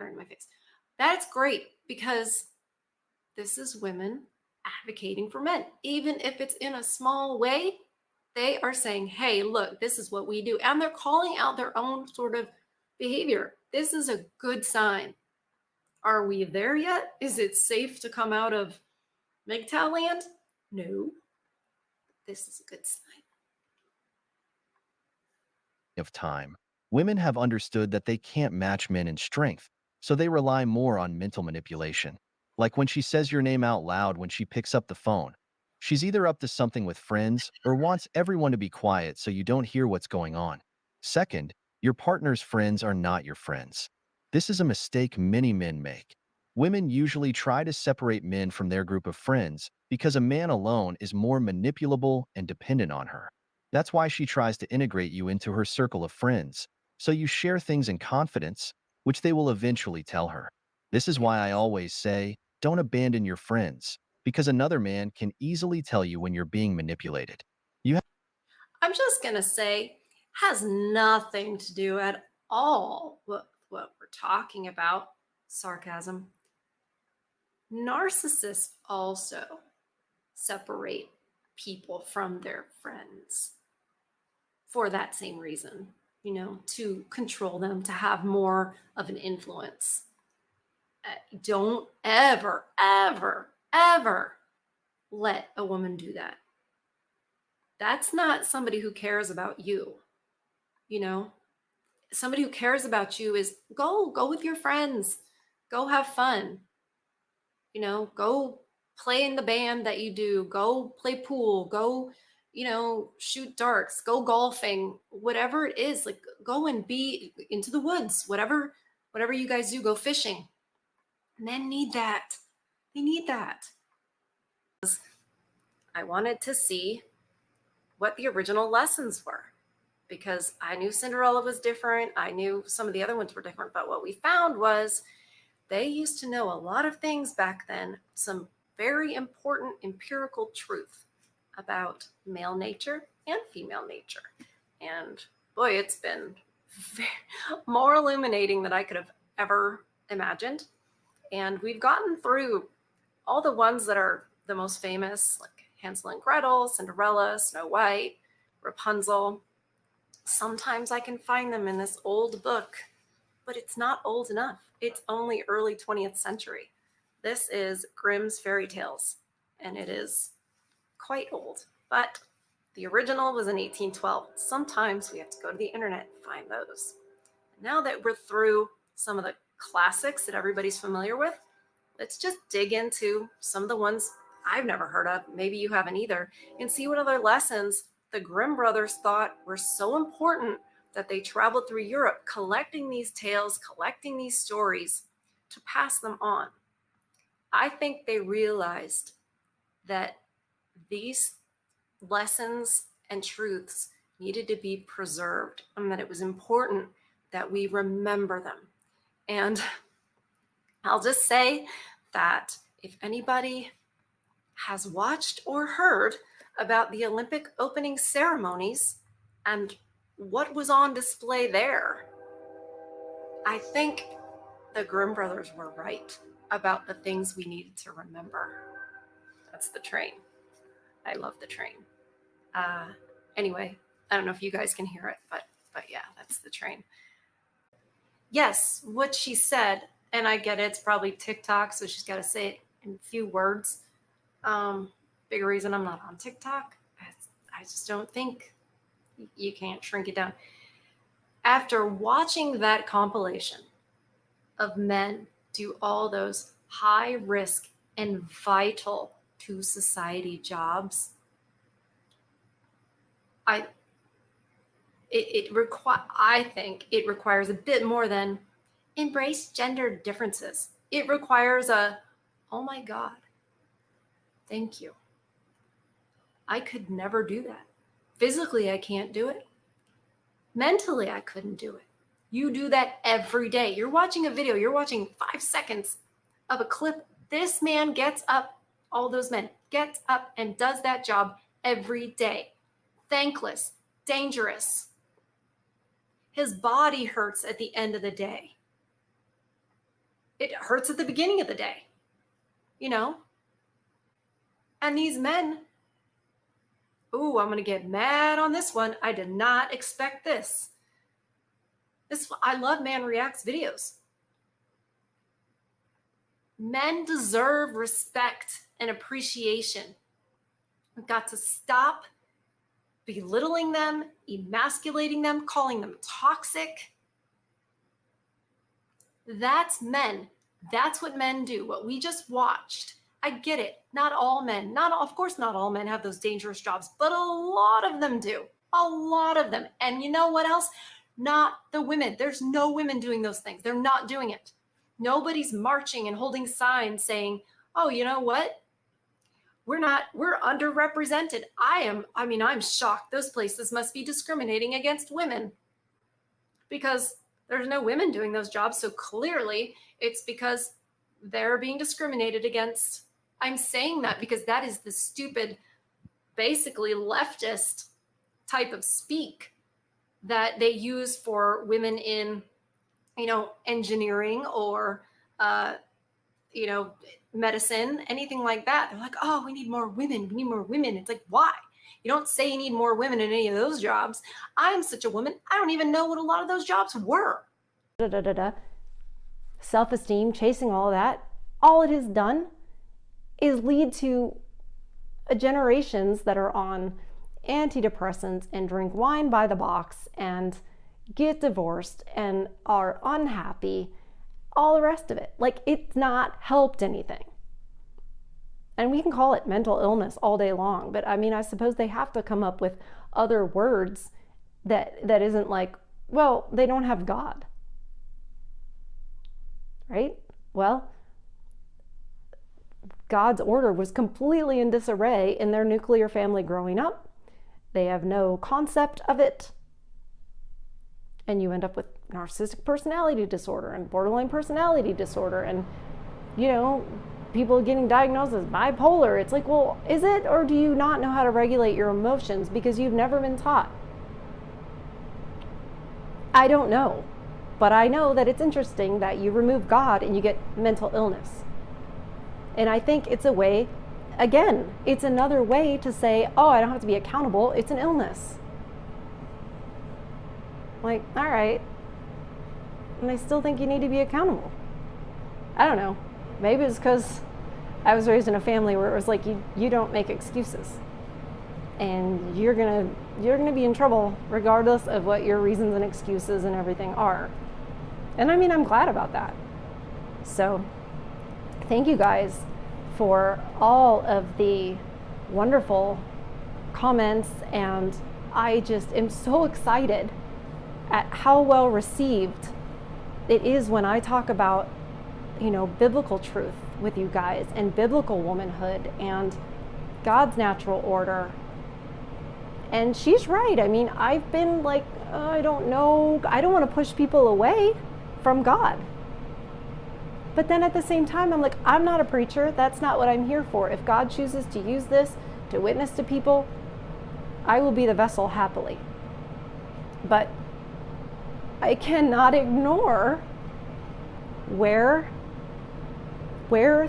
in my face. That's great because this is women advocating for men. Even if it's in a small way, they are saying, hey, look, this is what we do. And they're calling out their own sort of behavior. This is a good sign. Are we there yet? Is it safe to come out of MGTOW land? No. This is a good sign. Of time, women have understood that they can't match men in strength, so they rely more on mental manipulation. Like when she says your name out loud when she picks up the phone. She's either up to something with friends or wants everyone to be quiet so you don't hear what's going on. Second, your partner's friends are not your friends. This is a mistake many men make. Women usually try to separate men from their group of friends because a man alone is more manipulable and dependent on her. That's why she tries to integrate you into her circle of friends, so you share things in confidence, which they will eventually tell her. This is why I always say, don't abandon your friends, because another man can easily tell you when you're being manipulated. You have I'm just going to say, has nothing to do at all with what we're talking about. Sarcasm. Narcissists also separate people from their friends for that same reason, to control them, to have more of an influence. Don't ever, ever, ever let a woman do that. That's not somebody who cares about you. Somebody who cares about you is go with your friends, go have fun, go play in the band that you do, go play pool, go shoot darts, go golfing, whatever it is, like go and be into the woods, whatever you guys do, go fishing. Men need that. They need that. I wanted to see what the original lessons were because I knew Cinderella was different. I knew some of the other ones were different, but what we found was they used to know a lot of things back then, some very important empirical truth about male nature and female nature. And boy, it's been more illuminating than I could have ever imagined. And we've gotten through all the ones that are the most famous, like Hansel and Gretel, Cinderella, Snow White, Rapunzel. Sometimes I can find them in this old book, but it's not old enough. It's only early 20th century. This is Grimm's Fairy Tales, and it is quite old, but the original was in 1812. Sometimes we have to go to the internet and find those. Now that we're through some of the classics that everybody's familiar with, let's just dig into some of the ones I've never heard of, maybe you haven't either, and see what other lessons the Grimm brothers thought were so important that they traveled through Europe collecting these tales, collecting these stories to pass them on. I think they realized that these lessons and truths needed to be preserved and that it was important that we remember them. And I'll just say that if anybody has watched or heard about the Olympic opening ceremonies and what was on display there, I think the Grimm brothers were right about the things we needed to remember. That's the train. I love the train. Anyway, I don't know if you guys can hear it, but yeah, that's the train. Yes, what she said, and I get it, it's probably TikTok, so she's got to say it in a few words. Big reason I'm not on TikTok. I just don't think you can't shrink it down. After watching that compilation of men do all those high risk and vital to society jobs, I think it requires a bit more than embrace gender differences. It requires oh my God, thank you. I could never do that. Physically, I can't do it. Mentally, I couldn't do it. You do that every day. You're watching a video, you're watching 5 seconds of a clip. This man gets up, all those men gets up and does that job every day. Thankless, dangerous. His body hurts at the end of the day. hurts at the beginning of the day, you know? And these men, ooh, I'm going to get mad on this one. I did not expect this. I love Man Reacts videos. Men deserve respect and appreciation. We've got to stop belittling them, emasculating them, calling them toxic. That's men. That's what men do. What we just watched. I get it. Not all men, of course, not all men have those dangerous jobs, but a lot of them do. A lot of them. And you know what else? Not the women. There's no women doing those things. They're not doing it. Nobody's marching and holding signs saying, oh, you know what? We're underrepresented. I'm shocked. Those places must be discriminating against women because there's no women doing those jobs. So clearly it's because they're being discriminated against. I'm saying that because that is the stupid, basically leftist type of speak that they use for women in, engineering or, medicine, anything like that. They're like, oh, we need more women. We need more women. It's like, why? You don't say you need more women in any of those jobs. I'm such a woman. I don't even know what a lot of those jobs were. Self-esteem, chasing all of that. All it has done is lead to generations that are on antidepressants and drink wine by the box and get divorced and are unhappy, all the rest of it. Like, it's not helped anything. And we can call it mental illness all day long, but I suppose they have to come up with other words that isn't like, well, they don't have God. Right? Well, God's order was completely in disarray in their nuclear family growing up. They have no concept of it. And you end up with narcissistic personality disorder and borderline personality disorder and, people getting diagnosed as bipolar. It's like, well, is it, or do you not know how to regulate your emotions because you've never been taught? I don't know. But I know that it's interesting that you remove God and you get mental illness. And I think it's a way, again, it's another way to say, oh, I don't have to be accountable. It's an illness. Like, all right. And I still think you need to be accountable. I don't know. Maybe it's because I was raised in a family where it was like, you don't make excuses. And you're gonna be in trouble regardless of what your reasons and excuses and everything are. And I'm glad about that. So thank you guys for all of the wonderful comments, and I just am so excited at how well received it is when I talk about, biblical truth with you guys and biblical womanhood and God's natural order. And she's right. I've been like, I don't know. I don't want to push people away from God. But then at the same time, I'm like, I'm not a preacher. That's not what I'm here for. If God chooses to use this to witness to people, I will be the vessel happily. But I cannot ignore where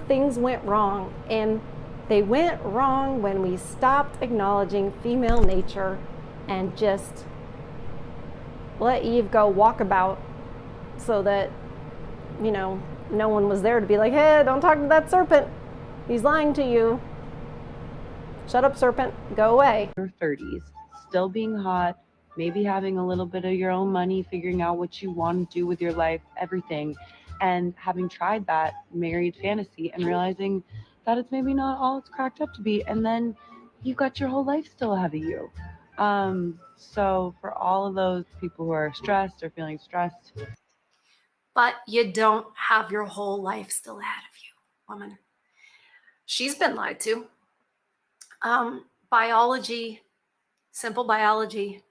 things went wrong. And they went wrong when we stopped acknowledging female nature and just let Eve go walk about so that, no one was there to be like, hey, don't talk to that serpent. He's lying to you. Shut up, serpent. Go away. Your 30s, still being hot, maybe having a little bit of your own money, figuring out what you want to do with your life, everything. And having tried that married fantasy and realizing that it's maybe not all it's cracked up to be. And then you've got your whole life still ahead of you. So for all of those people who are stressed or feeling stressed. But you don't have your whole life still ahead of you, woman. She's been lied to. Biology, simple biology,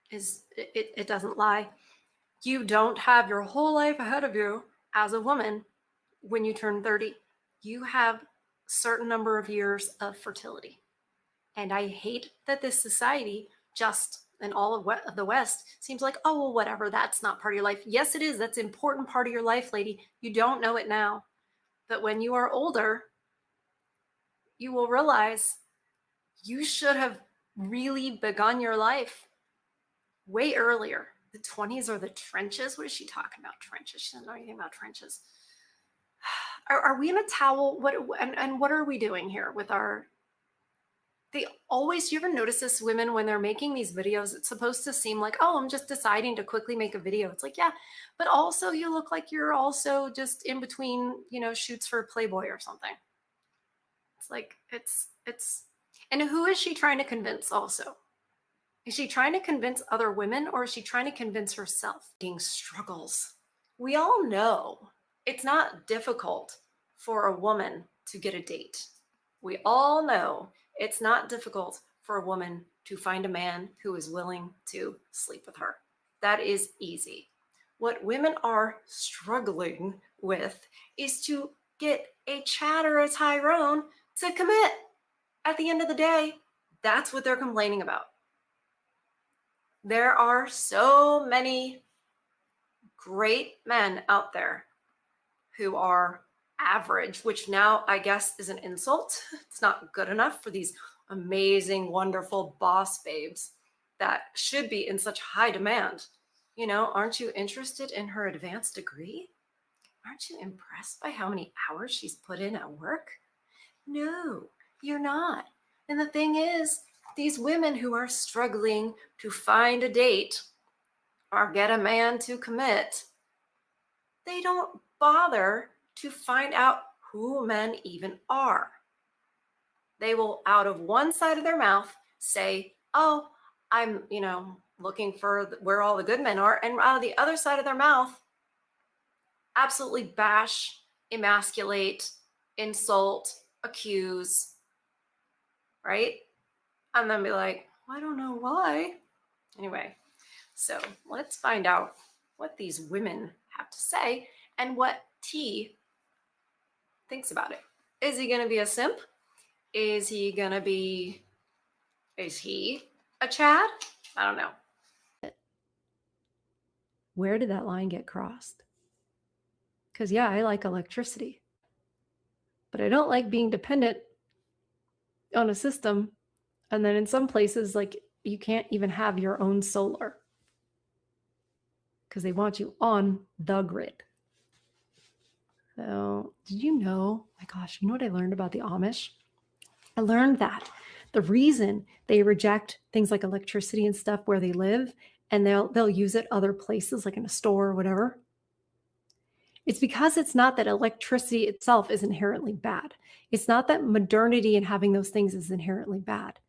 it doesn't lie. You don't have your whole life ahead of you as a woman when you turn 30. You have a certain number of years of fertility. And I hate that this society just in all of the West seems like, oh, well, whatever, that's not part of your life. Yes, it is. That's an important part of your life, lady. You don't know it now. that when you are older, you will realize you should have really begun your life way earlier. The 20s or the trenches. What is she talking about? Trenches. She doesn't know anything about trenches. Are we in a towel? And what are we doing here with our? They always, you ever notice this, women, when they're making these videos, it's supposed to seem like, oh, I'm just deciding to quickly make a video. It's like, yeah, but also you look like you're also just in between, shoots for Playboy or something. It's like, and who is she trying to convince also? Is she trying to convince other women, or is she trying to convince herself? Being struggles. We all know it's not difficult for a woman to get a date. We all know it's not difficult for a woman to find a man who is willing to sleep with her. That is easy. What women are struggling with is to get a Chad or a Tyrone to commit. At the end of the day, that's what they're complaining about. There are so many great men out there who are average, which now I guess is an insult. It's not good enough for these amazing, wonderful boss babes that should be in such high demand. Aren't you interested in her advanced degree? Aren't you impressed by how many hours she's put in at work? No, you're not. And the thing is, these women who are struggling to find a date or get a man to commit, they don't bother to find out who men even are. They will, out of one side of their mouth, say, oh, I'm, looking for where all the good men are. And out of the other side of their mouth, absolutely bash, emasculate, insult, accuse, right? And then be like, well, I don't know why. Anyway, so let's find out what these women have to say and what T thinks about it. Is he going to be a simp? Is he a Chad? I don't know. Where did that line get crossed? Because, yeah, I like electricity, but I don't like being dependent on a system. And then in some places, like, you can't even have your own solar because they want you on the grid. So, did you know? My gosh, you know what I learned about the Amish? I learned that the reason they reject things like electricity and stuff where they live, and they'll use it other places, like in a store or whatever, it's because it's not that electricity itself is inherently bad. It's not that modernity and having those things is inherently bad,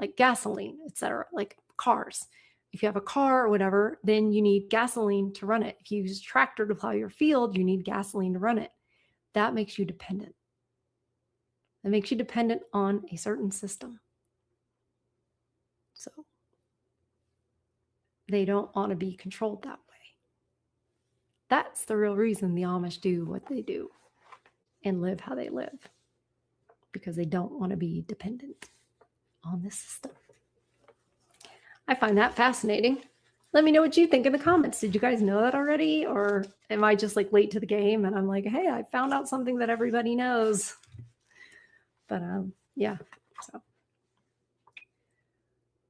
like gasoline, etc., like cars. If you have a car or whatever, then you need gasoline to run it. If you use a tractor to plow your field, you need gasoline to run it. That makes you dependent. That makes you dependent on a certain system. So they don't want to be controlled that way. That's the real reason the Amish do what they do and live how they live, because they don't want to be dependent on the system. I find that fascinating. Let me know what you think in the comments. Did you guys know that already? Or am I just like late to the game and I'm like, hey, I found out something that everybody knows. But yeah, so